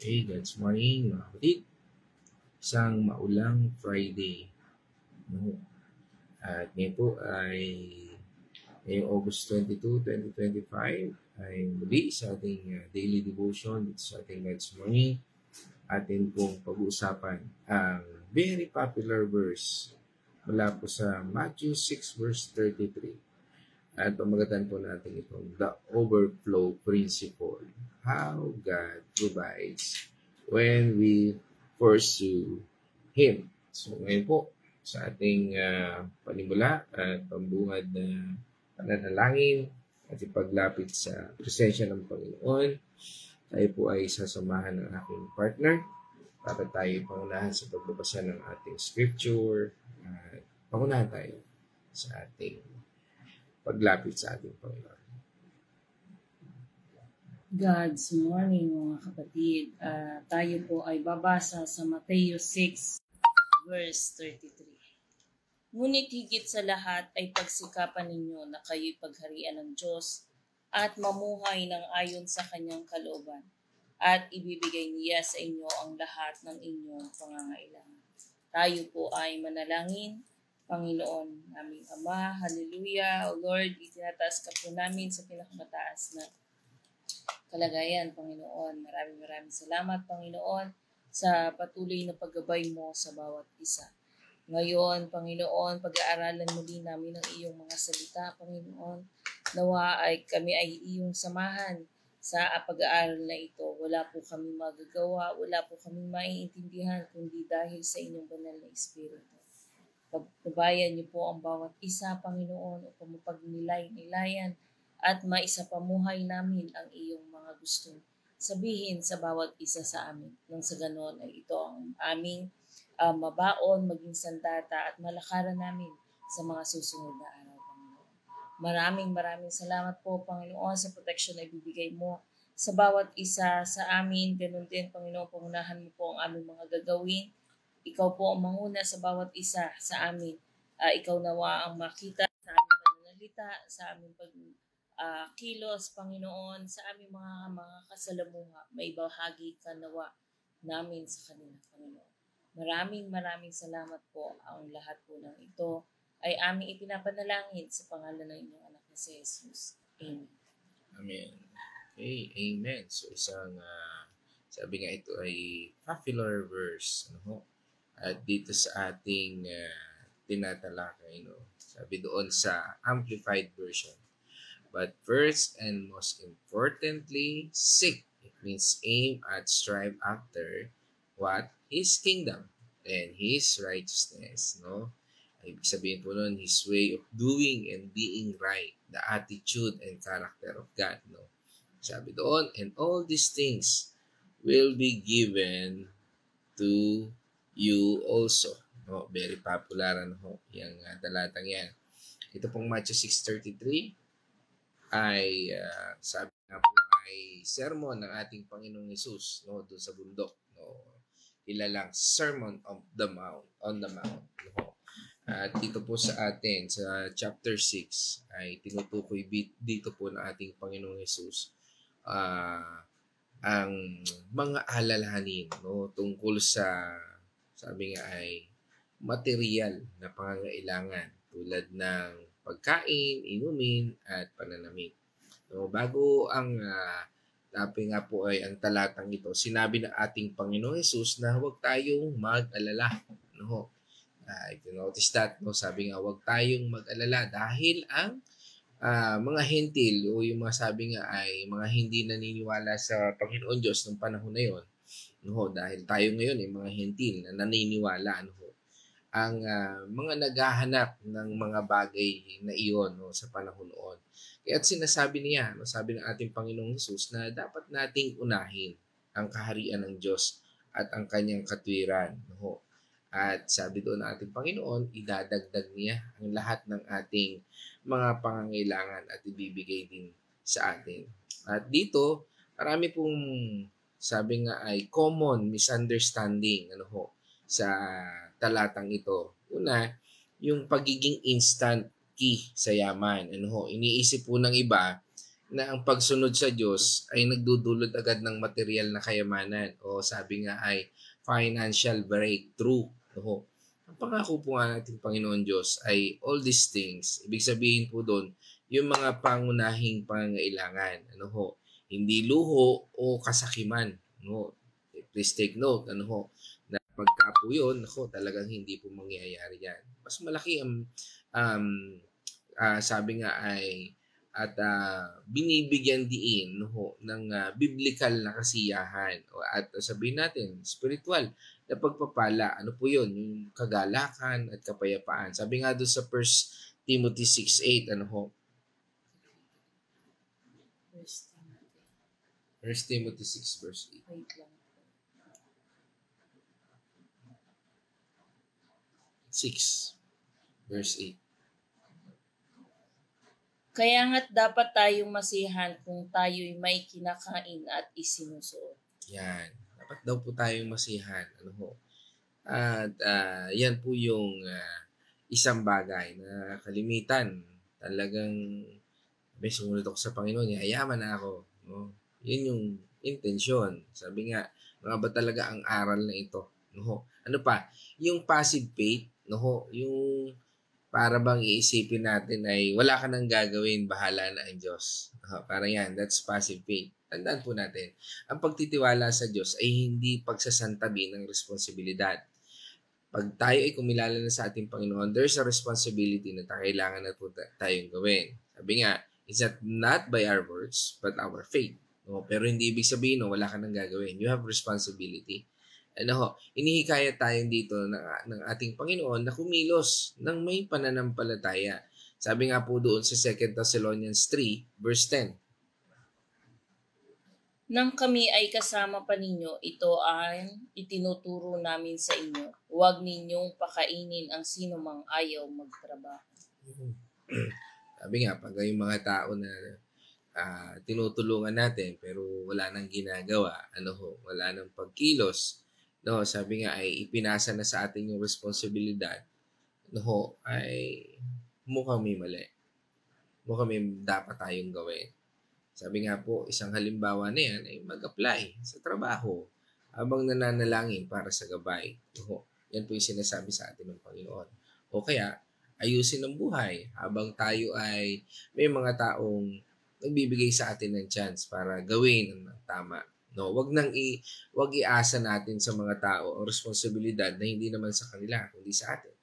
Hey, good morning mga kapatid. Isang maulang Friday. No? At ngayon po ay ngayong August 22, 2025 ay muli sa ating daily devotion sa ating God's morning. Atin pong pag-uusapan ang very popular verse mula po sa Matthew 6 verse 33. At pamagatan po natin itong the overflow principle. How God provides when we pursue Him. So ngayon po sa ating panimula at pambungad na pananalangin at ipaglapit sa presensya ng Panginoon, tayo po ay sasamahan ng aking partner para tayo pangunahan sa pagbabasa ng ating scripture at pangunahan tayo sa ating paglapit sa ating Panginoon. God's morning mga kapatid. Tayo po ay babasa sa Mateo 6 verse 33. Ngunit higit sa lahat ay pagsikapan ninyo na kayo'y pagharian ng Diyos at mamuhay ng ayon sa kanyang kalooban at ibibigay niya sa inyo ang lahat ng inyong pangangailangan. Tayo po ay manalangin. Panginoon, aming Ama, hallelujah, O Lord, itinataas ka po namin sa pinakamataas na kalagayan, Panginoon. Maraming salamat, Panginoon, sa patuloy na paggabay mo sa bawat isa. Ngayon, Panginoon, pag-aaralan muli namin ang iyong mga salita, Panginoon. Nawa ay kami ay iyong samahan sa pag-aaral na ito. Wala po kami magagawa, wala po kami maiintindihan, kundi dahil sa inyong banal na Espiritu. Pagbabayan niyo po ang bawat isa, Panginoon, upang mapagnilayan at maisapamuhay namin ang iyong mga gustong sabihin sa bawat isa sa amin. Nang sa ganon ay ito ang aming mabaon, maging sandata at malakaran namin sa mga susunod na araw, Panginoon. Maraming salamat po, Panginoon, sa protection na ibibigay mo sa bawat isa sa amin. Ganon din, Panginoon, pangunahan mo po ang aming mga gagawin. Ikaw po ang manguna sa bawat isa sa amin. Ikaw nawa ang makita sa aming pananalita, sa aming kilos, Panginoon, sa aming mga kasalamuha. May bahagi ka nawa namin sa kanila, Panginoon. Maraming salamat po. Ang lahat po ng ito ay aming ipinapanalangin sa pangalan ng inyong anak na si Jesus. Amen. Amen. Okay, amen. So isang, sabi nga ito ay popular verse. Ano? At dito sa ating tinatalakay, sabi doon sa Amplified Version. But first and most importantly, seek. It means aim at strive after what? His kingdom and His righteousness. No? Ibig sabihin po nun, His way of doing and being right. The attitude and character of God. No? Sabi doon, and all these things will be given to you also. No, very popular yung talatang yan. Ito pong Matthew 6:33 ay sabi nga po ay sermon ng ating Panginoong Hesus, no, doon sa bundok, no. Kilalang Sermon on the Mount, no. At dito po sa atin sa chapter 6 ay tinutukoy dito po ng ating Panginoong Hesus ang mga alalahanin, no, tungkol sa, sabi nga ay material na pangangailangan tulad ng pagkain, inumin, at pananamit. So, bago ang topic nga po ay ang talatang ito, sinabi ng ating Panginoong Hesus na huwag tayong mag-alala. No? If you notice that, no, sabi nga huwag tayong mag-alala dahil ang mga hentil o yung mga sabi nga ay mga hindi naniniwala sa Panginoon Diyos ng panahon na yon, no, dahil tayo ngayon ay mga hentil na naniniwala, no, ang mga naghahanap ng mga bagay na iyon, no, sa panahon noon. Kaya sinasabi niya, no, sabi ng ating Panginoong Hesus na dapat nating unahin ang kaharian ng Diyos at ang kanyang katwiran, no. At sabi doon ng ating Panginoon, idadagdag niya ang lahat ng ating mga pangangailangan at ibibigay din sa atin. At dito, marami pong sabi nga ay common misunderstanding sa talatang ito. Una, yung pagiging instant key sa yaman. Iniisip po ng iba na ang pagsunod sa Diyos ay nagdudulot agad ng material na kayamanan o sabi nga ay financial breakthrough. No? Ang pangako po nga natin Panginoon Diyos ay all these things. Ibig sabihin po doon, yung mga pangunahing pangangailangan. Ano ho? Hindi luho o kasakiman. No? Please take note. Ano ho? Na pagka po yun, ako, talagang hindi po mangyayari yan. Mas malaki ang sabi nga ay at binibigyan diin no, ng biblical na kasiyahan at sabihin natin spiritual na pagpapala. Ano po yun? Yung kagalakan at kapayapaan. Sabi nga doon sa 1 Timothy 6:8, ano ho? 1 Timothy 6 verse 8. Wait lang. 6 verse 8. Kaya nga't dapat tayong masiyahan kung tayo'y may kinakain at isinusuot. Yan. Dapat daw po tayong masiyahan. Ano ho? At yan po yung isang bagay na kalimitan. Talagang may sumunod ako sa Panginoon. Yayaman na ako. No? Yun yung intensyon. Sabi nga, mga ba talaga ang aral na ito? No? Ano pa? Yung passive faith. No? Yung para bang iisipin natin ay wala ka nang gagawin, bahala na ang Diyos. Parang yan, that's passive faith. Tandaan po natin, ang pagtitiwala sa Diyos ay hindi pagsasantabi ng responsibilidad. Pag tayo ay kumilala na sa ating Panginoon, there's a responsibility na kailangan na po tayong gawin. Sabi nga, it's not by our words, but our faith. No? Pero hindi ibig sabihin, no, wala ka nang gagawin. You have responsibility. Ano ho, inihikayat tayo dito ng ating Panginoon na kumilos ng may pananampalataya. Sabi nga po doon sa 2 Thessalonians 3, verse 10. Nang kami ay kasama pa ninyo, ito ay itinuturo namin sa inyo. Huwag ninyong pakainin ang sino mang ayaw magtrabaho. Sabi nga, pag yung mga tao na tinutulungan natin pero wala nang ginagawa, ano ho, wala nang pagkilos, no, sabi nga ay ipinasa na sa atin yung responsibilidad, no, ay mukhang may mali. Mukhang may dapat tayong gawin. Sabi nga po, isang halimbawa na yan ay mag-apply sa trabaho habang nananalangin para sa gabay. No, yan po yung sinasabi sa atin ng Panginoon. O kaya, ayusin ang buhay habang tayo ay may mga taong nagbibigay sa atin ng chance para gawin ang tama. No, wag iasa natin sa mga tao ang responsibilidad na hindi naman sa kanila, kundi sa atin.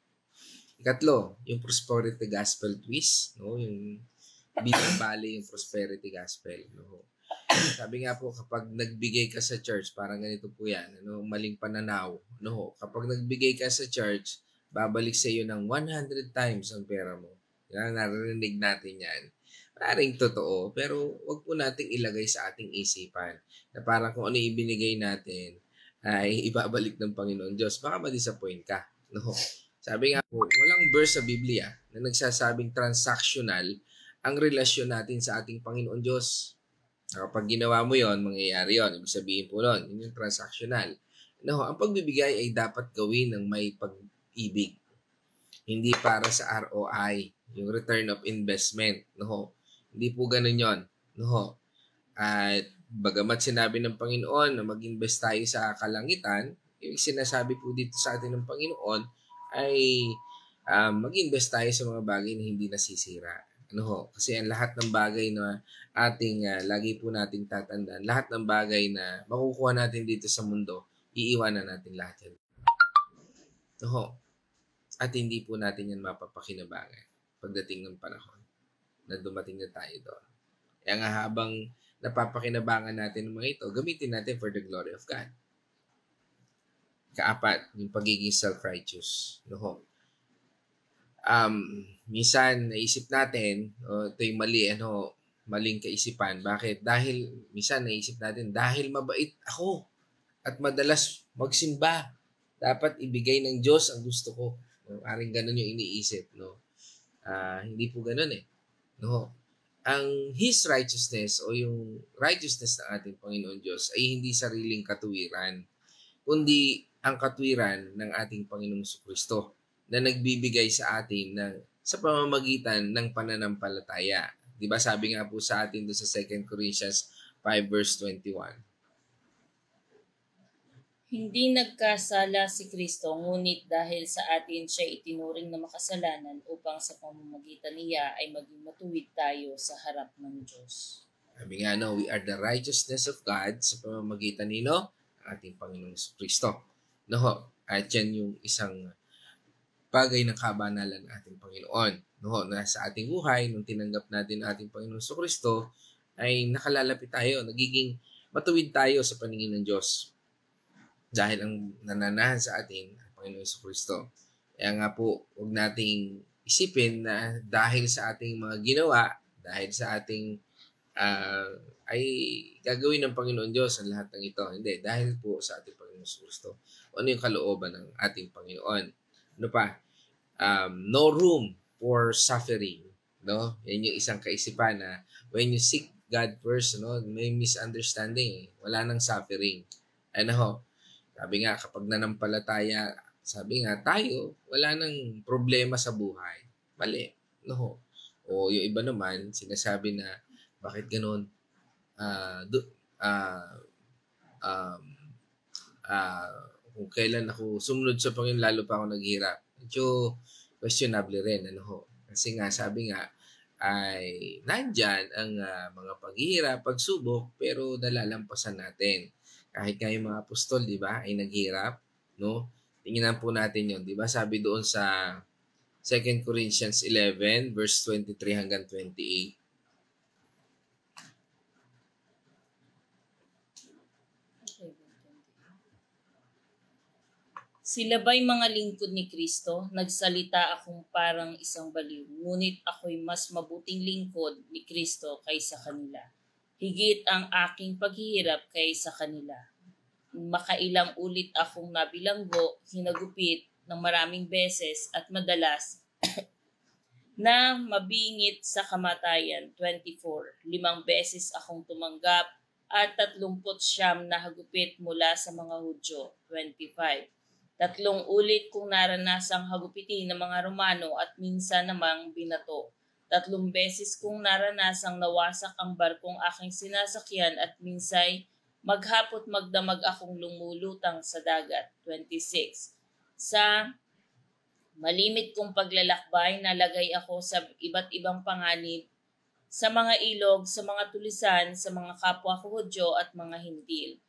Ikatlo, yung prosperity gospel twist, no, yung binabali yung prosperity gospel, no. Sabi nga po, kapag nagbigay ka sa church, parang ganito po yan, ano, maling pananaw, no. Kapag nagbigay ka sa church, babalik sa iyo ng 100 times ang pera mo. Yan, narinig natin yan. Maring totoo, pero wag po nating ilagay sa ating isipan na parang kung ano ibinigay natin ay ibabalik ng Panginoon Diyos. Baka ma-disappoint ka. No? Sabi nga po, walang verse sa Biblia na nagsasabing transactional ang relasyon natin sa ating Panginoon Diyos. Kapag ginawa mo yon, mangyayari yon. Ibig sabihin po nun, yun yung transactional. No, ang pagbibigay ay dapat gawin ng may pag-ibig. Hindi para sa ROI, yung return of investment. No? Hindi po ganun yon. No? At bagamat sinabi ng Panginoon na mag-invest tayo sa kalangitan, yung sinasabi po dito sa atin ng Panginoon ay mag-invest tayo sa mga bagay na hindi nasisira. Ano ho? Kasi ang lahat ng bagay na ating lagi po nating tatandaan, lahat ng bagay na makukuha natin dito sa mundo, iiwanan natin lahat yan. Ano ho? At hindi po natin yan mapapakinabangan pagdating ng panahon na dumating na tayo doon. Kaya nga habang napapakinabangan natin ng mga ito, gamitin natin for the glory of God. Kaapat, yung pagiging self-righteous. No? Minsan naisip natin, ito yung maling kaisipan. Bakit? Dahil, minsan naisip natin, dahil mabait ako at madalas magsimba, dapat ibigay ng Diyos ang gusto ko. Aring ganun yung iniisip. No? Hindi po ganun eh. No? Ang His righteousness o yung righteousness ng ating Panginoon Diyos ay hindi sariling katuwiran, kundi ang katwiran ng ating Panginoong Kristo na nagbibigay sa atin sa pamamagitan ng pananampalataya. Di ba sabi nga po sa atin doon sa 2 Corinthians 5 verse 21. Hindi nagkasala si Kristo, ngunit dahil sa atin siya itinuring na makasalanan upang sa pamamagitan niya ay maging matuwid tayo sa harap ng Diyos. Sabi nga, no, we are the righteousness of God sa pamamagitan nino ating Panginoong Kristo. No, at yan yung isang bagay ng kabanalan ng ating Panginoon. No, na sa ating buhay, nung tinanggap natin ang ating Panginoong Kristo, ay nakalalapit tayo, nagiging matuwid tayo sa paningin ng Diyos. Dahil ang nananahan sa atin, ang Panginoong Kristo. Kaya nga po, huwag nating isipin na dahil sa ating mga ginawa, dahil sa ating ay gagawin ng Panginoon Diyos ang lahat ng ito. Hindi, dahil po sa ating Panginoong Kristo. Ano yung kalooban ng ating Panginoon? Ano pa? No room for suffering. No? Yan yung isang kaisipan na when you seek God first, no, may misunderstanding. Wala nang suffering. Ano ho? Sabi nga, kapag nanampalataya, sabi nga, tayo, wala nang problema sa buhay. Mali. No. O yung iba naman, sinasabi na, bakit ganun? Kung kailan ako sumunod sa Panginoon, lalo pa ako naghihirap. Medyo questionable rin. Ano ho? Kasi nga, sabi nga, ay nandyan ang mga paghihirap, pagsubok, pero nalalampasan natin. Kahit nga yung mga apostol, di ba, ay naghirap, no? Tingnan po natin yun, di ba? Sabi doon sa 2 Corinthians 11, verse 23 hanggang 28. Sila ba'y mga lingkod ni Kristo? Nagsalita akong parang isang baliw, ngunit ako'y mas mabuting lingkod ni Kristo kaysa kanila. Higit ang aking paghihirap kaysa kanila. Makailang ulit akong nabilanggo, hinagupit ng maraming beses at madalas na mabingit sa kamatayan. 24. 5 beses akong tumanggap at 39 na hagupit mula sa mga Hudyo. 25. 3 ulit kong naranasang hagupitin ng mga Romano at minsan namang binato. 3 beses kong naranasang nawasak ang barkong aking sinasakyan at minsay maghapot magdamag akong lumulutang sa dagat. 26. Sa malimit kong paglalakbay, nalagay ako sa iba't ibang panganib, sa mga ilog, sa mga tulisan, sa mga kapwa ko Hudyo at mga Hintil.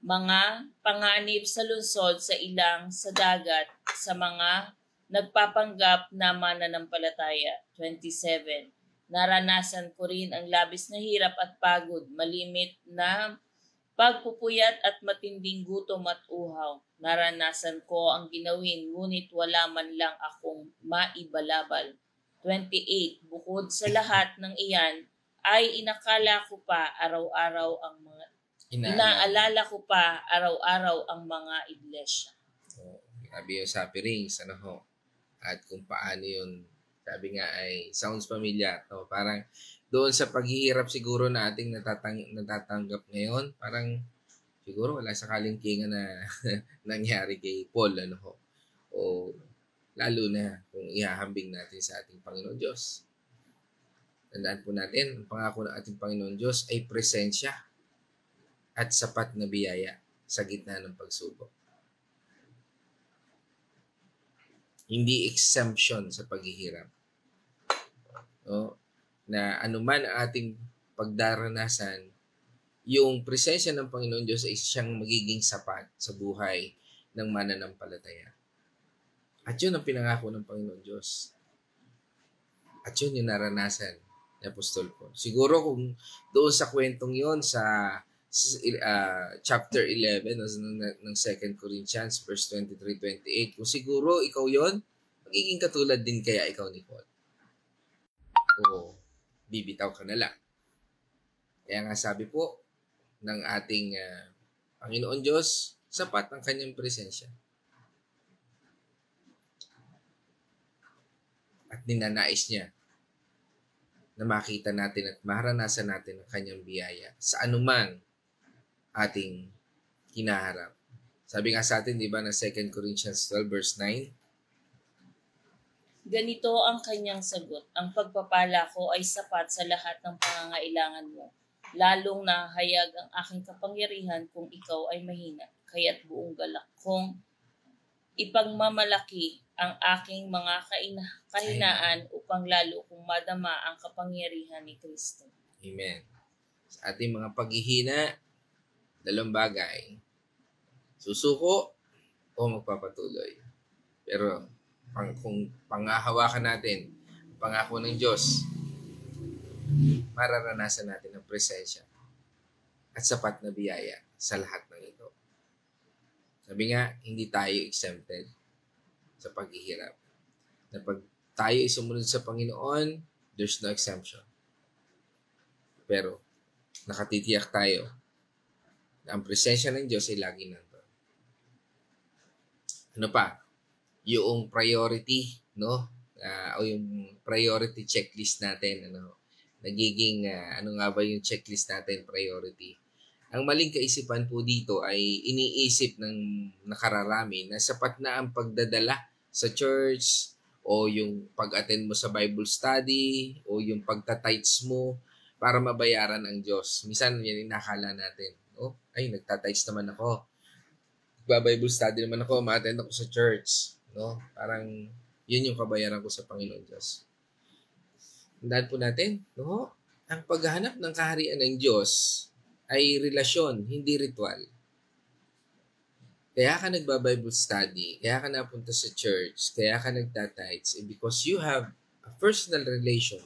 Mga panganib sa lungsod, sa ilang, sa dagat, sa mga nagpapanggap na mananampalataya. 27. Naranasan ko rin ang labis na hirap at pagod, malimit na pagpupuyat at matinding gutom at uhaw. Naranasan ko ang ginawin, ngunit wala man lang akong maibalabal. 28. Bukod sa lahat ng iyan, ay inaalala ko pa araw-araw ang mga iglesia. Sabi yung sufferings, ano ho? At kung paano yun, sabi nga ay sounds familiar. No? Parang doon sa paghihirap siguro na ating natatanggap ngayon, parang siguro wala sa kalingkingan na nangyari kay Paul. Ano ho? O lalo na kung ihahambing natin sa ating Panginoon Diyos. Tandaan po natin, ang pangako ng ating Panginoon Diyos ay presensya at sapat na biyaya sa gitna ng pagsubok. Hindi exemption sa paghihirap. No? Na anuman ang ating pagdaranasan, yung presensya ng Panginoon Diyos ay siyang magiging sapat sa buhay ng mananampalataya. At yun ang pinangako ng Panginoon Diyos. At yun yung naranasan ni Apostol Paul. Siguro kung doon sa kwentong yun sa chapter 11 ng 2 Corinthians verse 23-28, kung siguro ikaw yon, magiging katulad din kaya ikaw ni Paul. O bibitaw ka na lang. Kaya nga sabi po ng ating Panginoon Diyos, sapat ang kanyang presensya. At ninanais niya na makita natin at maranasan natin ang kanyang biyaya sa anumang ating kinaharap. Sabi nga sa atin, di ba, na 2 Corinthians 12 verse 9, Ganito ang kanyang sagot, ang pagpapala ko ay sapat sa lahat ng pangangailangan mo. Lalong nahayag ang aking kapangyarihan kung ikaw ay mahina, kaya't buong galak kong ipagmamalaki ang aking mga kahinaan upang lalo kong madama ang kapangyarihan ni Kristo. Amen. Sa ating mga paghihina, dalawang bagay. Susuko o magpapatuloy. Pero kung panghahawakan natin ang pangako ng Diyos, mararanasan natin ang presensya at sapat na biyaya sa lahat ng ito. Sabi nga, hindi tayo exempted sa paghihirap. Na pag tayo ay sumunod sa Panginoon, there's no exemption. Pero, nakatitiyak tayo na ang presensya ng Diyos ay lagi nandun. Ano pa? Yung priority, no? O yung priority checklist natin, ano? Nagiging, ano nga ba yung checklist natin, priority? Ang maling kaisipan po dito ay iniisip ng nakararami na sapat na ang pagdadala sa church o yung pag-attend mo sa Bible study o yung pagtatites mo para mabayaran ang Diyos. Minsan yan inakala natin, no? Ay, nagtatites naman ako. Bible study naman ako, ma-attend ako sa church. No? Parang yun yung kabayaran ko sa Panginoon Diyos. Tandaan po natin, no? Ang paghahanap ng kaharian ng Diyos ay relasyon, hindi ritual. Kaya ka nagba-Bible study, kaya ka napunta sa church, kaya ka nagtatites, because you have a personal relation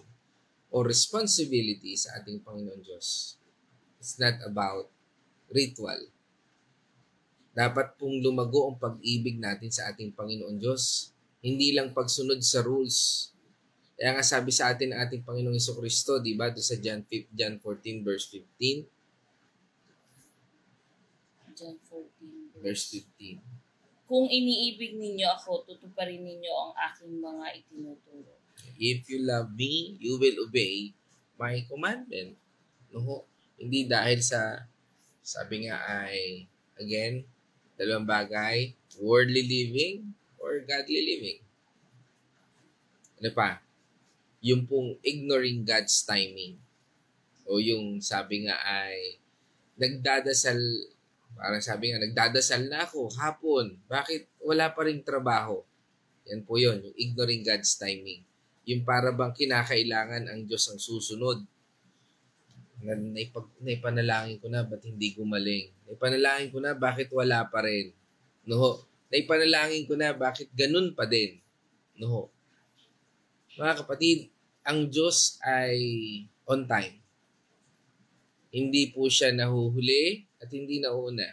or responsibility sa ating Panginoon Diyos. It's not about ritual. Dapat pong lumago ang pag-ibig natin sa ating Panginoon Diyos. Hindi lang pagsunod sa rules. Kaya nga sabi sa atin ng ating Panginoong Jesucristo, di ba? Doon sa John 14 verse 15. John 14 Verse 15. Kung iniibig ninyo ako, tutuparin ninyo ang aking mga itinuturo. If you love me, you will obey my commandment. No? Hindi dahil sa, sabi nga ay, again, dalawang bagay, worldly living or godly living. Ano pa? Yung pong ignoring God's timing. O yung sabi nga ay, nagdadasal, parang sabi nga, nagdadasal na ako hapon. Bakit wala pa ring trabaho? Yan po yun, yung ignoring God's timing. Yung para bang kinakailangan ang Diyos ang susunod. Naipanalangin ko na, ba't hindi gumaling? Naipanalangin ko na, bakit wala pa rin? No. Naipanalangin ko na, bakit ganun pa din? No. Mga kapatid, ang Diyos ay on time. Hindi po siya nahuhuli at hindi nauna.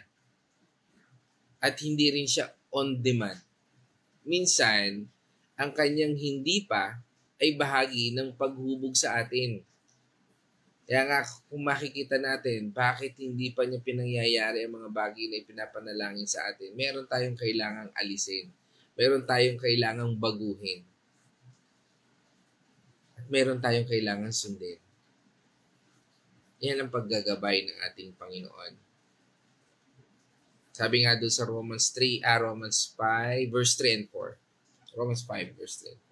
At hindi rin siya on demand. Minsan, ang kanyang hindi pa ay bahagi ng paghubog sa atin. Kaya nga, kung makikita natin, bakit hindi pa niya pinangyayari ang mga bagay na ipinapanalangin sa atin, meron tayong kailangang alisin. Meron tayong kailangang baguhin. At meron tayong kailangang sundin. Yan ang paggagabay ng ating Panginoon. Sabi nga doon sa Romans 5, verse 3 and 4. Romans 5, verse 3 and 4.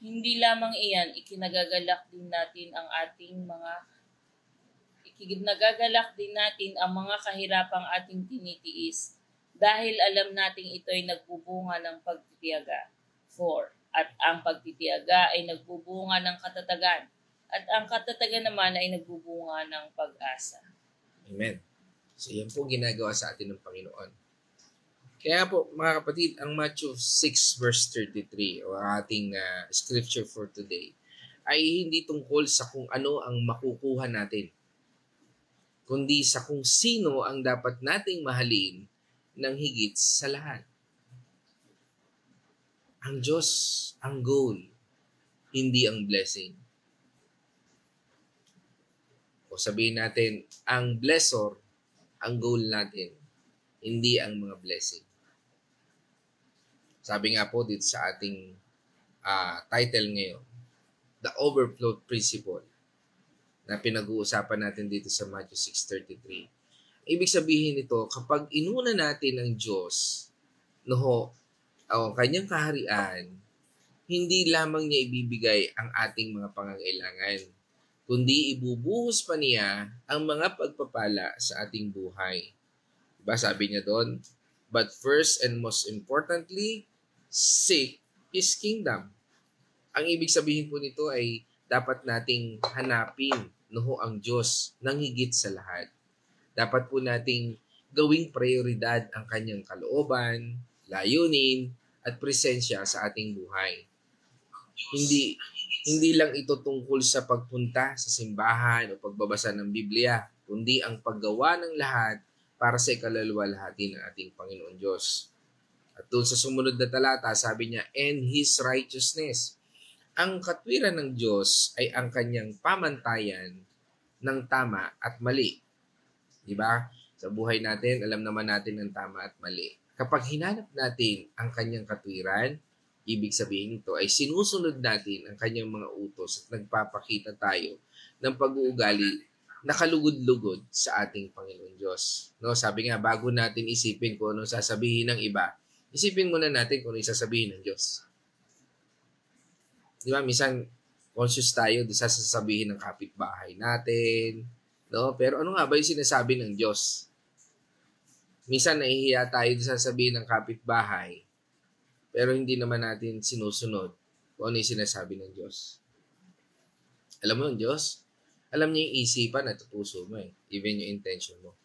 Hindi lamang iyan, ikinagagalak din natin ang mga kahirapang ating tinitiis dahil alam nating ito'y nagbubunga ng pagtitiyaga. 4. At ang pagtitiyaga ay nagbubunga ng katatagan at ang katatagan naman ay nagbubunga ng pag-asa. Amen. So yan po ginagawa sa atin ng Panginoon. Kaya po, mga kapatid, ang Matthew 6 verse 33 o ating scripture for today ay hindi tungkol sa kung ano ang makukuha natin, kundi sa kung sino ang dapat nating mahalin ng higit sa lahat. Ang Diyos ang goal, hindi ang blessing. O sabihin natin, ang blessor ang goal natin, hindi ang mga blessing. Sabi nga po dito sa ating title ngayon, The Overflow Principle, na pinag-uusapan natin dito sa Matthew 6:33. Ibig sabihin nito, kapag inuna natin ang Diyos, ang kanyang kaharian, hindi lamang niya ibibigay ang ating mga pangangailangan, kundi ibubuhos pa niya ang mga pagpapala sa ating buhay. Diba sabi niya doon, but first and most importantly, seek His kingdom. Ang ibig sabihin po nito ay dapat nating hanapin ang Diyos ng higit sa lahat. Dapat po nating gawing prioridad ang kanyang kalooban, layunin, at presensya sa ating buhay. Hindi lang ito tungkol sa pagpunta sa simbahan o pagbabasa ng Biblia, kundi ang paggawa ng lahat para sa ikaluluwalhati ng ating Panginoon Diyos. At doon sa sumunod na talata, sabi niya, and His righteousness. Ang katwiran ng Diyos ay ang kanyang pamantayan ng tama at mali. Diba? Sa buhay natin, alam naman natin ang tama at mali. Kapag hinanap natin ang kanyang katwiran, ibig sabihin nito ay sinusunod natin ang kanyang mga utos at nagpapakita tayo ng pag-uugali na kalugod-lugod sa ating Panginoon Diyos. No, sabi nga, bago natin isipin kung anong sasabihin ng iba, isipin muna natin kung anong sasabihin ng Diyos. Di ba, minsan conscious tayo sa sasabihin ng kapitbahay natin, no? Pero ano nga ba yung sinasabi ng Diyos? Minsan nahihiya tayo sa sasabihin ng kapitbahay, pero hindi naman natin sinusunod kung ano yung sinasabi ng Diyos. Alam mo yung Diyos? Alam niya yung isipan at puso mo even yung intention mo.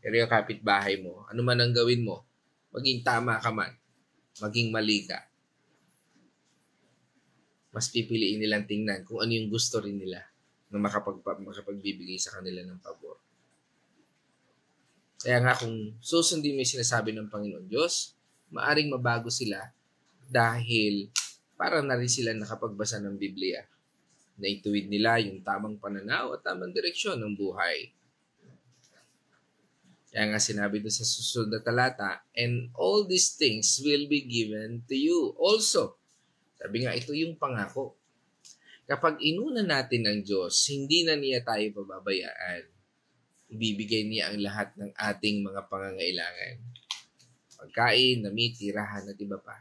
Pero yung kapitbahay mo, ano man ang gawin mo, maging tama ka man, maging mali ka, mas pipiliin nilang tingnan kung ano yung gusto rin nila na makapagbibigay sa kanila ng pabor. Kaya nga kung susundin mo yung sinasabi ng Panginoon Diyos, maaring mabago sila dahil para na rin sila nakapagbasa ng Biblia. Naituwid nila yung tamang pananaw at tamang direksyon ng buhay. Kaya nga sinabi doon sa susunod na talata, and all these things will be given to you also. Sabi nga, ito yung pangako. Kapag inuna natin ng Diyos, hindi na niya tayo pababayaan. Ibibigay niya ang lahat ng ating mga pangangailangan. Pagkain, damit, tirahan, at iba pa.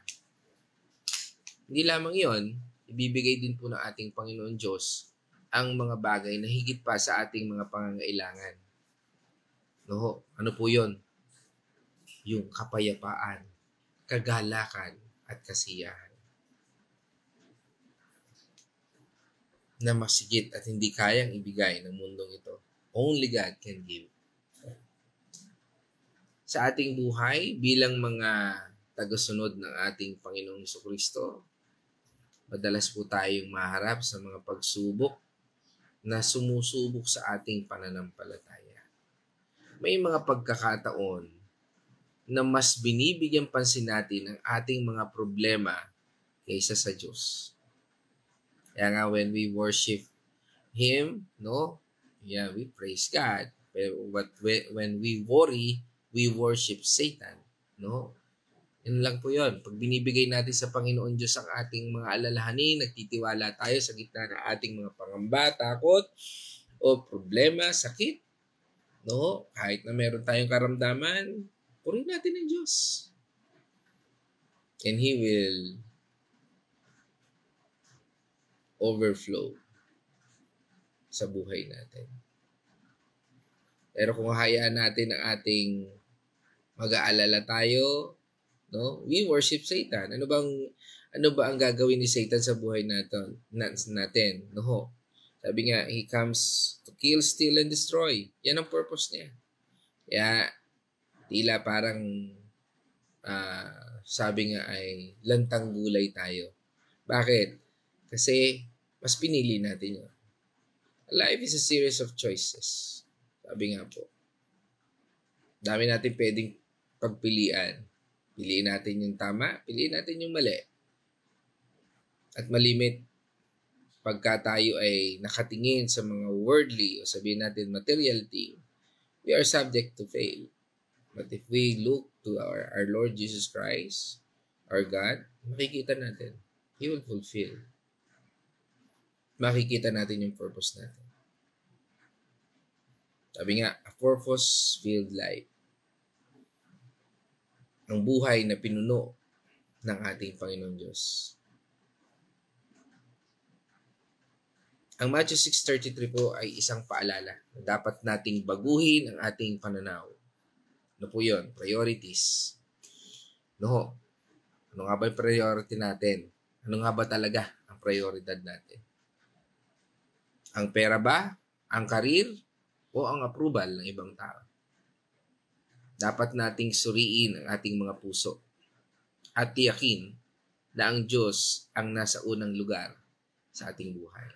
Hindi lamang yon, ibibigay din po ng ating Panginoon Diyos ang mga bagay na higit pa sa ating mga pangangailangan. No, ano po yon? Yung kapayapaan, kagalakan, at kasiyahan. Na masigit at hindi kayang ibigay ng mundong ito. Only God can give. Sa ating buhay, bilang mga tagasunod ng ating Panginoong Jesucristo, madalas po tayong maharap sa mga pagsubok na sumusubok sa ating pananampalataya. May mga pagkakataon na mas binibigyan pansin natin ang ating mga problema kaysa sa Diyos. Kaya nga when we worship Him, no? Yeah, we praise God. But when we worry, we worship Satan. No? Yun lang po yun. Pag binibigay natin sa Panginoon Diyos ang ating mga alalahanin, nagtitiwala tayo sa gitna ng ating mga pangamba, takot, o problema, sakit. No? Kahit na meron tayong karamdaman, purihin natin ang Diyos. And He will overflow sa buhay natin. Pero kung hayaan natin ang ating mag-aalala tayo, no? We worship Satan. Ano ba ang gagawin ni Satan sa buhay natin? No. Sabi nga, he comes to kill, steal, and destroy. Yan ang purpose niya. Kaya tila parang sabi nga ay lantang gulay tayo. Bakit? Kasi mas pinili natin yun. Life is a series of choices. Sabi nga po. Dami natin pwedeng pagpilian. Piliin natin yung tama, piliin natin yung mali. At malimit, pagka tayo ay nakatingin sa mga worldly o sabihin natin material thing, we are subject to fail. But if we look to our Lord Jesus Christ, our God, makikita natin, He will fulfill. Makikita natin yung purpose natin. Sabi nga, a purpose-filled life. Ang buhay na pinuno ng ating Panginoon Diyos. Ang Matthew 6:33 po ay isang paalala na dapat nating baguhin ang ating pananaw. Ano po yun? Priorities. No, ano nga ba yung priority natin? Ano nga ba talaga ang prioridad natin? Ang pera ba? Ang karir? O ang approval ng ibang tao? Dapat nating suriin ang ating mga puso at tiyakin na ang Diyos ang nasa unang lugar sa ating buhay.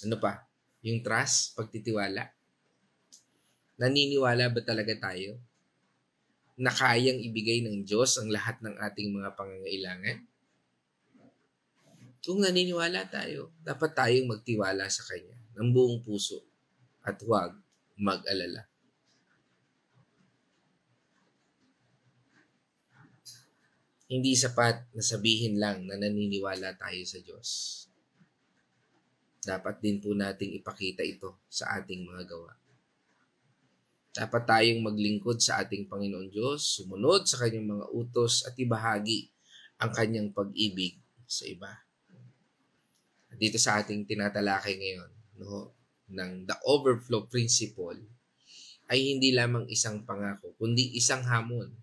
Ano pa? Yung trust, pagtitiwala. Naniniwala ba talaga tayo na kayang ibigay ng Diyos ang lahat ng ating mga pangangailangan? Kung naniniwala tayo, dapat tayong magtiwala sa Kanya ng buong puso at huwag mag-alala. Hindi sapat na sabihin lang na naniniwala tayo sa Diyos. Dapat din po nating ipakita ito sa ating mga gawa. Dapat tayong maglingkod sa ating Panginoon Diyos, sumunod sa Kanyang mga utos at ibahagi ang Kanyang pag-ibig sa iba. Dito sa ating tinatalakay ngayon, ng the overflow principle, ay hindi lamang isang pangako, kundi isang hamon.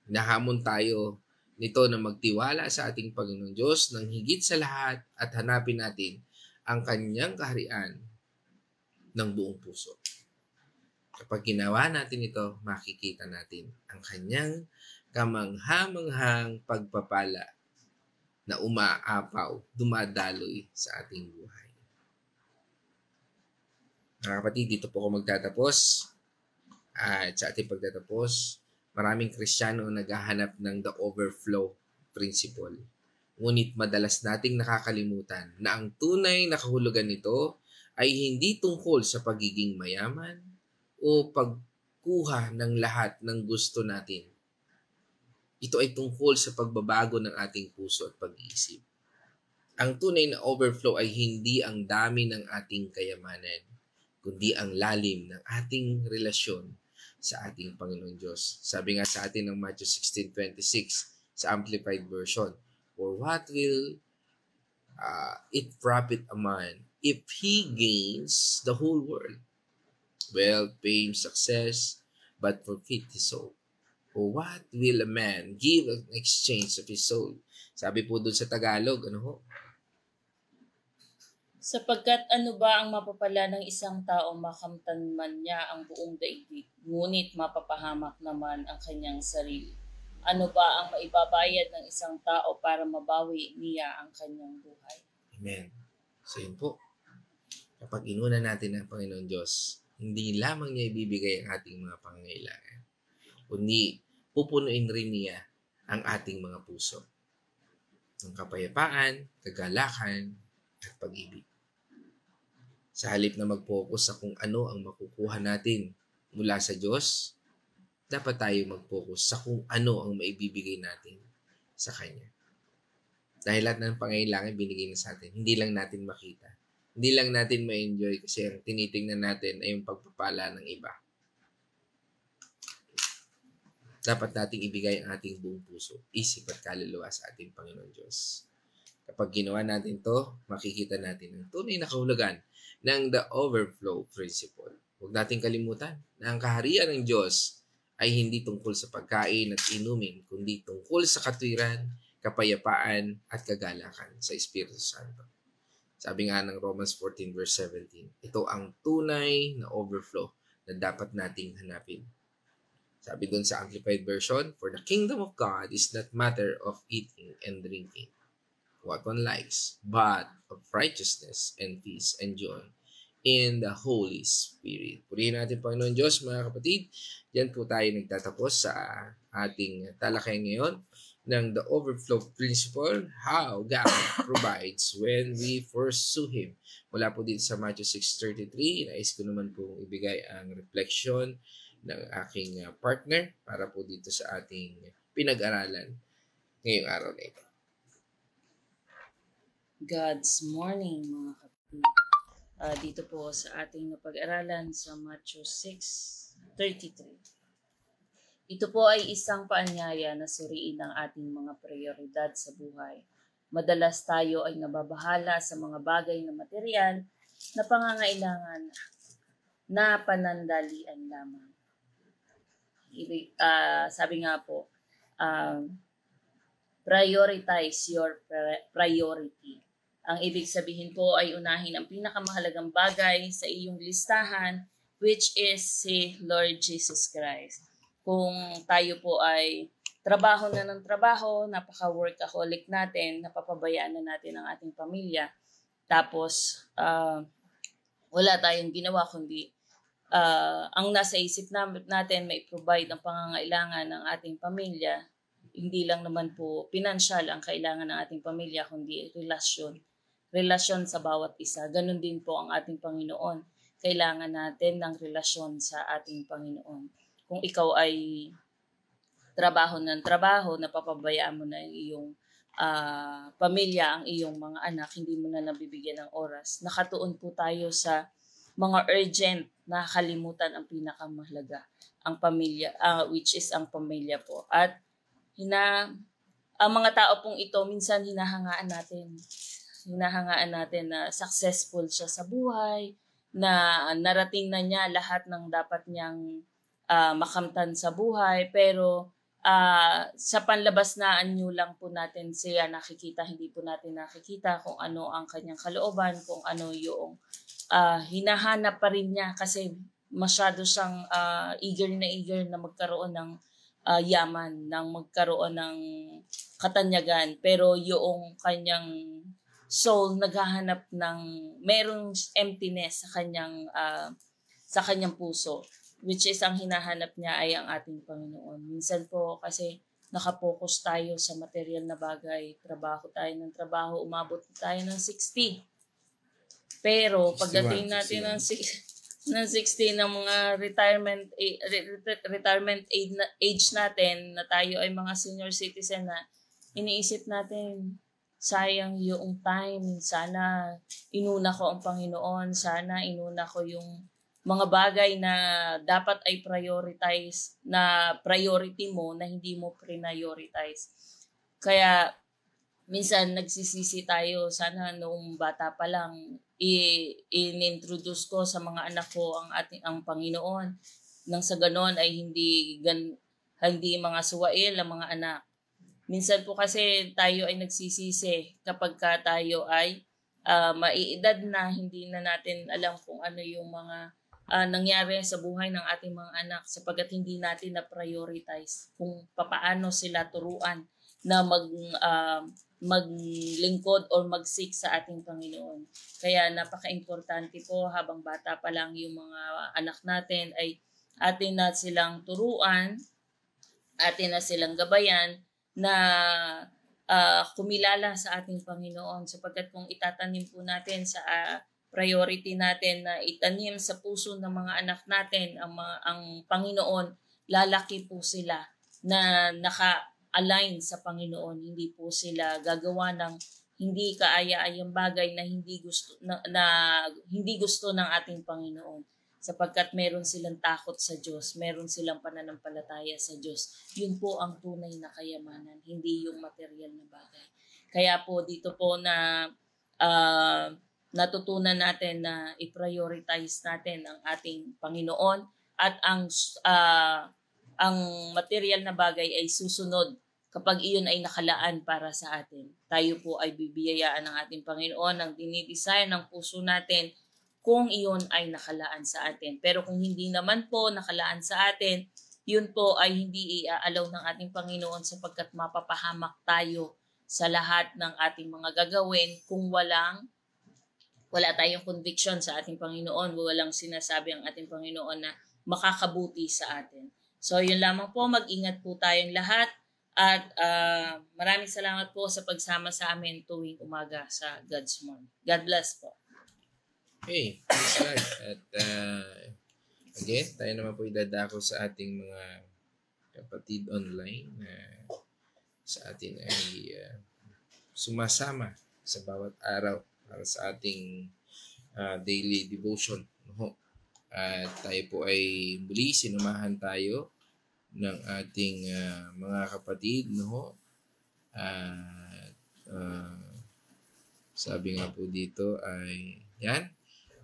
Nahamon tayo nito na magtiwala sa ating Panginoon Diyos ng higit sa lahat at hanapin natin ang Kanyang kaharian ng buong puso. Kapag ginawa natin ito, makikita natin ang Kanyang kamangha-manghang pagpapala na umaapaw, dumadaloy sa ating buhay. Mga kapatid, dito po ako magtatapos. At sa ating pagtatapos, maraming Kristiyano naghahanap ng the overflow principle. Ngunit madalas nating nakakalimutan na ang tunay na kahulugan nito ay hindi tungkol sa pagiging mayaman o pagkuha ng lahat ng gusto natin. Ito ay tungkol sa pagbabago ng ating puso at pag-iisip. Ang tunay na overflow ay hindi ang dami ng ating kayamanan, kundi ang lalim ng ating relasyon sa ating Panginoon Diyos. Sabi nga sa atin ng Matthew 16:26 sa Amplified Version, "For what will it profit a man if he gains the whole world? Wealth, fame, success, but forfeit his soul. Or what will a man give in exchange of his soul?" Sabi po dun sa Tagalog, Sapagkat ano ba ang mapapala ng isang tao makamtan man niya ang buong daigdig, ngunit mapapahamak naman ang kanyang sarili? Ano ba ang maibabayad ng isang tao para mabawi niya ang kanyang buhay? Amen. So yun po. Kapag inuna natin ang Panginoon Diyos, hindi lamang niya ibibigay ang ating mga pangangailangan, kundi pupunuin rin niya ang ating mga puso ng kapayapaan, kagalakan, at pag-ibig. Sa halip na mag-focus sa kung ano ang makukuha natin mula sa Diyos, dapat tayo mag-focus sa kung ano ang maibibigay natin sa Kanya. Dahil lahat ng pangailangan binigay na sa atin, hindi lang natin makita. Hindi lang natin ma-enjoy kasi ang tinitingnan natin ay yung pagpapala ng iba. Dapat nating ibigay ang ating buong puso, isip at kaluluwa sa ating Panginoon Diyos. Kapag ginawa natin to, makikita natin ang tunay na kahulugan ng the overflow principle. Huwag nating kalimutan na ang kaharian ng Diyos ay hindi tungkol sa pagkain at inumin, kundi tungkol sa katwiran, kapayapaan, at kagalakan sa Espiritu Santo. Sabi nga ng Romans 14 verse 17, ito ang tunay na overflow na dapat nating hanapin. Sabi dun sa Amplified Version, "For the kingdom of God is not matter of eating and drinking, what one likes, but of righteousness and peace and joy in the Holy Spirit." Purihin natin, Panginoon Diyos, mga kapatid. Diyan po tayo nagtatapos sa ating talakay ngayon ng the overflow principle, how God provides when we pursue Him. Mula po dito sa Matthew 6:33, nais ko naman po ibigay ang reflection ng aking partner para po dito sa ating pinag-aralan ngayong araw na ito. God's morning, mga kapatid. Dito po sa ating napag-aralan sa Matthew 6:33. Ito po ay isang paanyaya na suriin ang ating mga prioridad sa buhay. Madalas tayo ay nababahala sa mga bagay na material na pangangailangan na panandalian lamang. Sabi nga po, prioritize your priority. Ang ibig sabihin po ay unahin ang pinakamahalagang bagay sa iyong listahan, which is si Lord Jesus Christ. Kung tayo po ay trabaho na ng trabaho, napaka-workaholic natin, napapabayaan na natin ang ating pamilya, tapos wala tayong ginawa kundi ang nasa isip natin may provide ang pangangailangan ng ating pamilya. Hindi lang naman po pinansyal ang kailangan ng ating pamilya, kundi relasyon sa bawat isa. Ganon din po ang ating Panginoon. Kailangan natin ng relasyon sa ating Panginoon. Kung ikaw ay trabaho ng trabaho, napapabayaan mo na ang iyong pamilya, ang iyong mga anak, hindi mo na nabibigyan ng oras. Nakatuon po tayo sa mga urgent na kalimutan ang pinakamahalaga, ang pamilya, which is ang pamilya po. At ang mga tao pong ito, minsan hinahangaan natin na successful siya sa buhay, na narating na niya lahat ng dapat niyang makamtan sa buhay, pero sa panlabas na anyo lang po natin siya nakikita, hindi po natin nakikita kung ano ang kanyang kalooban, kung ano yung hinahanap pa rin niya, kasi masyado siyang eager na magkaroon ng yaman, ng magkaroon ng katanyagan, pero yung kanyang soul naghahanap ng merong emptiness sa kanyang puso, which is ang hinahanap niya ay ang ating Panginoon. Minsan po kasi nakapokus tayo sa material na bagay, trabaho tayo ng trabaho, umabot tayo ng 60. Pero pagdating natin ng 60 ng mga retirement age natin, na tayo ay mga senior citizen na, iniisip natin, sayang yung time, sana inuna ko ang Panginoon, sana inuna ko yung mga bagay na dapat ay prioritize, na priority mo, na hindi mo prioritize. Kaya minsan nagsisisi tayo, sana noong bata pa lang in-introduce ko sa mga anak ko ang Panginoon, nang sa ganon ay hindi mga suwail ang mga anak. Minsan po kasi tayo ay nagsisisi kapag tayo ay maiedad na, hindi na natin alam kung ano yung mga nangyari sa buhay ng ating mga anak, sapagkat hindi natin na-prioritize kung papaano sila turuan na maglingkod or mag-seek sa ating Panginoon. Kaya napaka-importante po habang bata pa lang yung mga anak natin ay atin na silang turuan, atin na silang gabayan na kumilala sa ating Panginoon, sapagkat kung itatanim po natin sa priority natin na itanim sa puso ng mga anak natin ang Panginoon, lalaki po sila na naka-align sa Panginoon. Hindi po sila gagawa ng hindi kaaya-ayang bagay na hindi gusto ng ating Panginoon, sapagkat meron silang takot sa Diyos, meron silang pananampalataya sa Diyos. Yun po ang tunay na kayamanan, hindi yung material na bagay. Kaya po dito po na natutunan natin na i-prioritize natin ang ating Panginoon, at ang material na bagay ay susunod kapag iyon ay nakalaan para sa atin. Tayo po ay bibiyayaan ng ating Panginoon ng dinidesire ng puso natin kung iyon ay nakalaan sa atin. Pero kung hindi naman po nakalaan sa atin, yun po ay hindi i-allow ng ating Panginoon, sapagkat mapapahamak tayo sa lahat ng ating mga gagawin kung wala tayong conviction sa ating Panginoon, walang sinasabi ang ating Panginoon na makakabuti sa atin. So yun lamang po, mag-ingat po tayong lahat, at maraming salamat po sa pagsama sa amin tuwing umaga sa God's Morning. God bless po. Okay, praise God. At again, tayo naman po idadako sa ating mga kapatid online na sa atin ay sumasama sa bawat araw para sa ating daily devotion. No? At tayo po ay muli sinumahan tayo ng ating mga kapatid. No? At Sabi nga po dito ay, yan,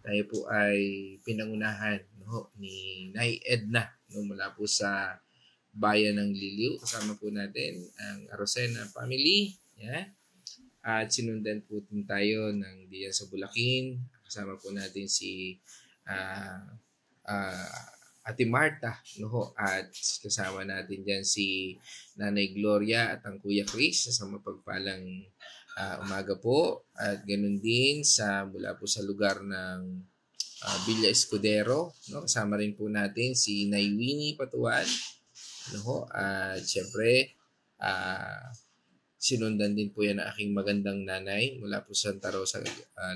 tayo po ay pinangunahan, no, ni Nay Edna, no, mula po sa bayan ng Liliw. Kasama po natin ang Arocena family. Yan. At sinundan po din tayo ng diyan sa Bulakin. Kasama po natin si ah, Ate Marta, no? At kasama natin diyan si Nanay Gloria at ang Kuya Chris sa mapagpalang umaga po. At ganun din sa mula po sa lugar ng Villa Escudero, no? Kasama rin po natin si Nay Winnie Patuan, no? At syempre sinundan din po yan ng aking magandang nanay mula po sa Santa Rosa,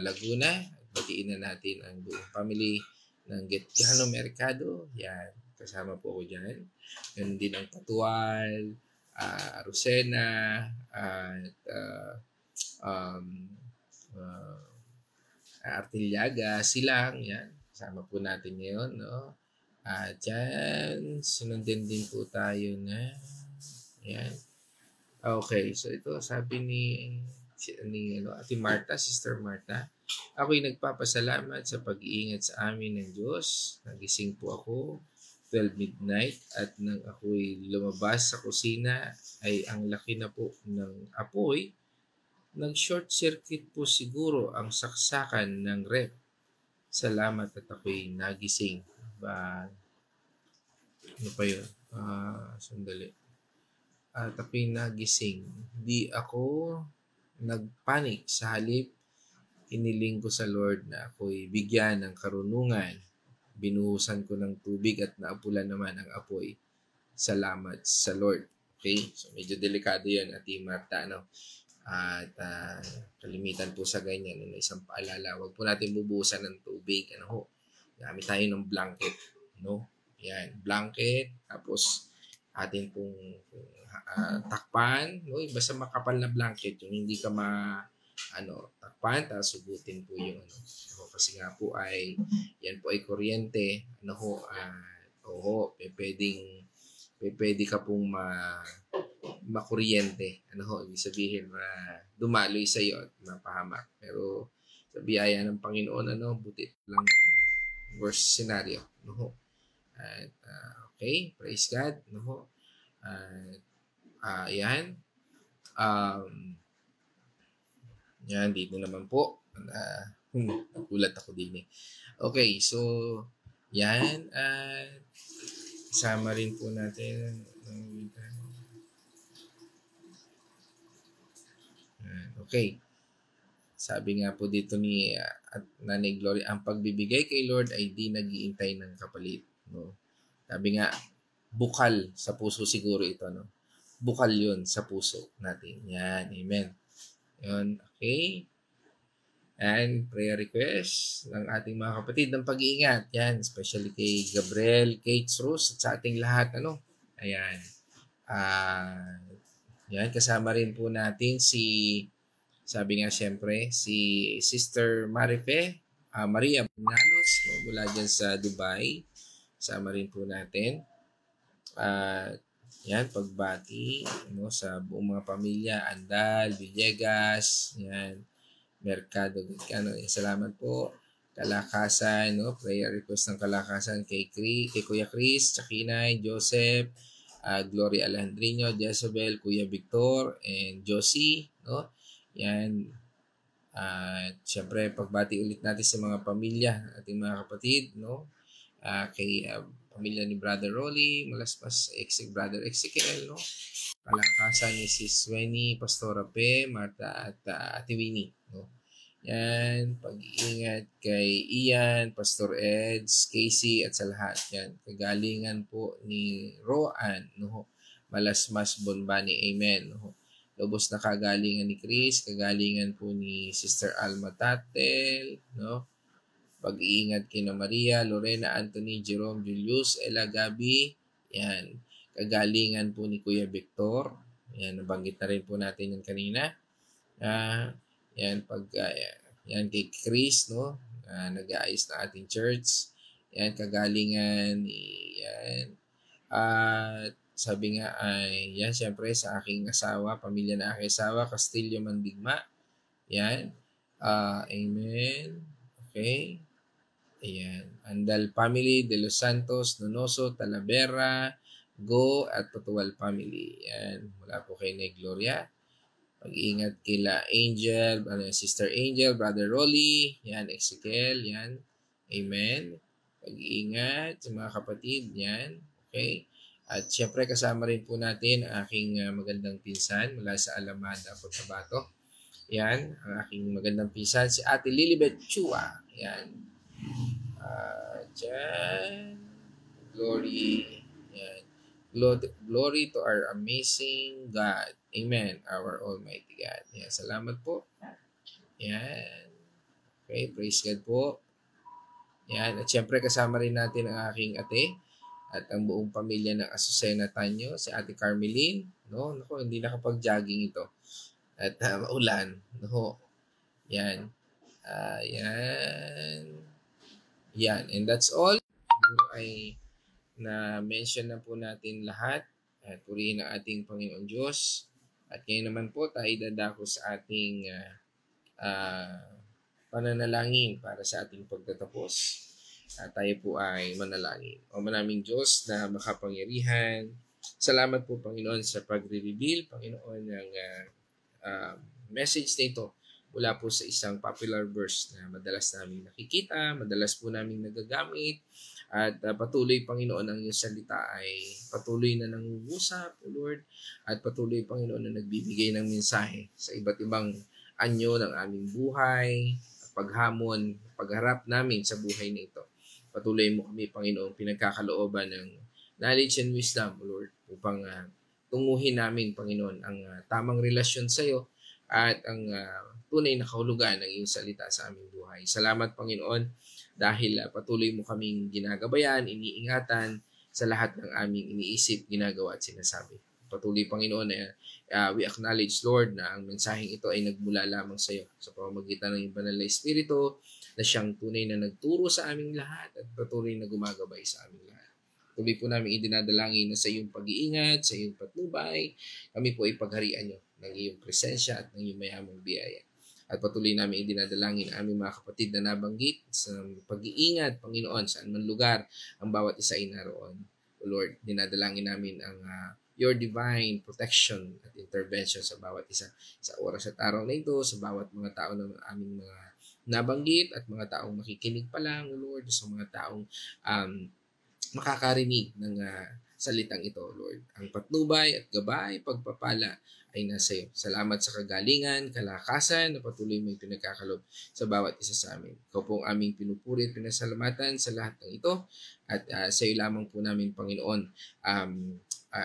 Laguna. Batiin na natin ang buong family ng Getcano Mercado. Yan, kasama po ako dyan. Yan din ang Patual, Arocena, at Artillaga, Silang. Yan, kasama po natin ngayon. No? At yan, sinundan din po tayo na yan. Okay, so ito sabi ni Ate Marta, Sister Marta, ako'y nagpapasalamat sa pag-iingat sa amin ng Diyos. Nagising po ako 12 midnight at nang ako'y lumabas sa kusina ay ang laki na po ng apoy. Nag-short circuit po siguro ang saksakan ng rep. Salamat at ako'y nagising. Ano pa yun? Sandali. At ako'y nagising. Di ako nagpanik. Sa halip, iniling ko sa Lord na ako'y bigyan ng karunungan. Binuhusan ko ng tubig at naapulan naman ang apoy. Salamat sa Lord. Okay? So medyo delikado yan, Ate Marta. No? At kalimitan po sa ganyan. Isang paalala. Huwag po natin bubuhusan ng tubig. Gamit tayo ng blanket. No? Yan. Blanket. Tapos atin pong takpan, no? Basta makapal na blanket, yung hindi ka takpan, tapos sugutin po yung kasi nga po ay yan po ay kuryente, pwede ka pong makuryente, ibig sabihin dumaloy sa iyo at mapahamak. Pero sa biyaya ng Panginoon, buti lang worst scenario, At okay, praise God, yan. Yan, dito naman po. Nagulat ako din eh. Okay, so, yan. Kasama rin po natin. Okay. Sabi nga po dito ni Nanay Gloria, ang pagbibigay kay Lord ay di nag-iintay ng kapalit. No? Sabi nga, bukal sa puso siguro ito. No? Bukal yun sa puso natin. Yan. Amen. Yun. Okay. And prayer request ng ating mga kapatid ng pag-iingat. Yan. Especially kay Gabriel, Kate, Rose, at sa ating lahat. Ayan. Yan. Kasama rin po natin sabi nga siyempre, si Sister Maria Banalos, mula dyan sa Dubai. Kasama rin po natin. Yan, pagbati sa buong mga pamilya, Andal, Villegas, yan, Mercado, salamat po. Kalakasan, prayer request ng Kalakasan kay Kuya Chris, Chakinay, Joseph, Gloria Alejandrino, Jezebel, Kuya Victor, and Josie, yan. Siyempre, pagbati ulit natin sa mga pamilya, ating mga kapatid, kay pamilya ni Brother Rolly, Malaspas, Brother Ezekiel, Kalakasan ni Sis Wenny, Pastora Pe, Marta at Ate Winnie, Yan, pag-iingat kay Ian, Pastor Eds, Casey at sa lahat. Yan, kagalingan po ni Roan, Malasmas Bonbani, Amen. Lubos na kagalingan ni Chris, kagalingan po ni Sister Alma Tatel, pag-iingat kina Maria, Lorena, Anthony, Jerome, Julius, Ella, Gabi. Yan. Kagalingan po ni Kuya Victor. Yan, nabanggit na rin po natin yan kanina. Yan, yan kay Chris, nag-aayos na ating church. Yan, kagalingan. Yan. At sabi nga ay, yan, syempre sa aking asawa, pamilya na aking asawa, Castillo Mandigma. Yan. Amen. Okay. Ayan. Andal family, De Los Santos, Nonoso, Talavera, Go, at Patual family. Ayan. Mula po kay Nay Gloria. Pag-iingat kila Angel, Sister Angel, Brother Rolly, yan, Ezekiel, yan. Amen. Pag-iingat sa mga kapatid, yan. Okay. At syempre kasama rin po natin ang aking magandang pinsan mula sa Alamada, Cotabato. Yan, ang aking magandang pinsan, si Ate Lilibet Chua. Yan. Diyan. Glory. Yan. Glory to our amazing God. Amen. Our Almighty God. Yan. Salamat po. Yan. Okay. Praise God po. Yan. At syempre kasama rin natin ang aking ate at ang buong pamilya ng Azucena Tanyo, si Ate Carmeline. No? Naku, hindi nakapag-jogging ito. At maulan. No? Yan. Yan. Yan. And that's all. Ay na-mention na po natin lahat. At purihin ang ating Panginoon Diyos. At ngayon naman po tayo dadako sa ating pananalangin para sa ating pagtatapos. At tayo po ay manalangin. O manaming Diyos na makapangyarihan. Salamat po Panginoon sa pagre-reveal, Panginoon, ng message na ito mula po sa isang popular verse na madalas namin nakikita, madalas po namin nagagamit, at patuloy, Panginoon, ang iyong salita ay patuloy na nangungusap, O Lord, at patuloy, Panginoon, na nagbibigay ng mensahe sa iba't ibang anyo ng aming buhay, paghamon, pagharap namin sa buhay na ito. Patuloy mo kami, Panginoon, pinagkakalooban ng knowledge and wisdom, O Lord, upang tunguhin namin, Panginoon, ang tamang relasyon sa iyo at ang tunay na kahulugan ng iyong salita sa aming buhay. Salamat, Panginoon, dahil patuloy mo kaming ginagabayan, iniingatan sa lahat ng aming iniisip, ginagawa at sinasabi. Patuloy, Panginoon, we acknowledge, Lord, na ang mensaheng ito ay nagmula lamang sa iyo sa pamamagitan ng iyong banal na Espiritu na siyang tunay na nagturo sa aming lahat at patuloy na gumagabay sa aming lahat. Tuloy po namin idinadalangin na sa iyong pag-iingat, sa iyong patnubay, kami po ay pagharian niyo ng iyong presensya at ng iyong mayamang biyaya. At patuloy namin idinadalangin ang aming mga kapatid na nabanggit sa pag-iingat, Panginoon, saan man lugar ang bawat isa ay naroon. O Lord, dinadalangin namin ang your divine protection at intervention sa bawat isa sa oras at araw na ito, sa bawat mga tao ng aming mga nabanggit at mga taong makikinig pa lang, O Lord, sa mga taong makakarinig ng salitang ito, Lord. Ang patnubay at gabay, pagpapala ay nasa iyo. Salamat sa kagalingan, kalakasan na patuloy mo pinagkakalob sa bawat isa sa amin. Ikaw po ang aming pinupuri at pinasalamatan sa lahat ng ito. At sa iyo lamang po namin, Panginoon,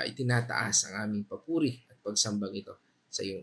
itinataas ang aming papuri at pagsambang ito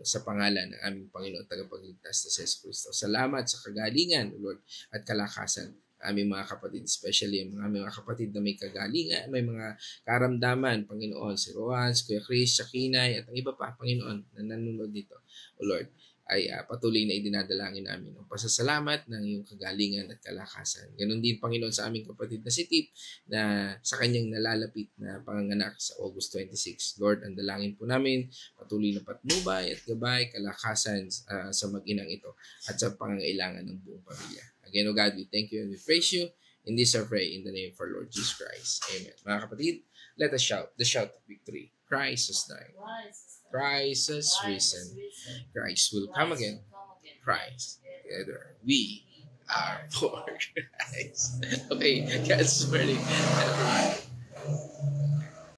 sa pangalan ng aming Panginoon at tagapagligtas na si Jesus Cristo. Salamat sa kagalingan, Lord, at kalakasan aming mga kapatid, especially ang aming mga kapatid na may kagalingan, may mga karamdaman, Panginoon, si Rowan, si Kuya Chris, si Kinay, at ang iba pa, Panginoon, na nanonood dito, O Lord, ay patuloy na idinadalangin namin ang pasasalamat ng iyong kagalingan at kalakasan. Ganon din, Panginoon, sa aming kapatid na si Tip na sa kanyang nalalapit na panganganak sa August 26. Lord, ang dalangin po namin, patuloy na patnubay at gabay, kalakasan sa mag-inang ito at sa pangangailangan ng buong pamilya. Again, O God, we thank you and we praise you. In this I pray in the name of our Lord Jesus Christ. Amen. Mga kapatid, let us shout the shout of victory. Christ has died. Christ has risen. Christ will come again. Christ. Together we are for Christ. Okay, God's morning.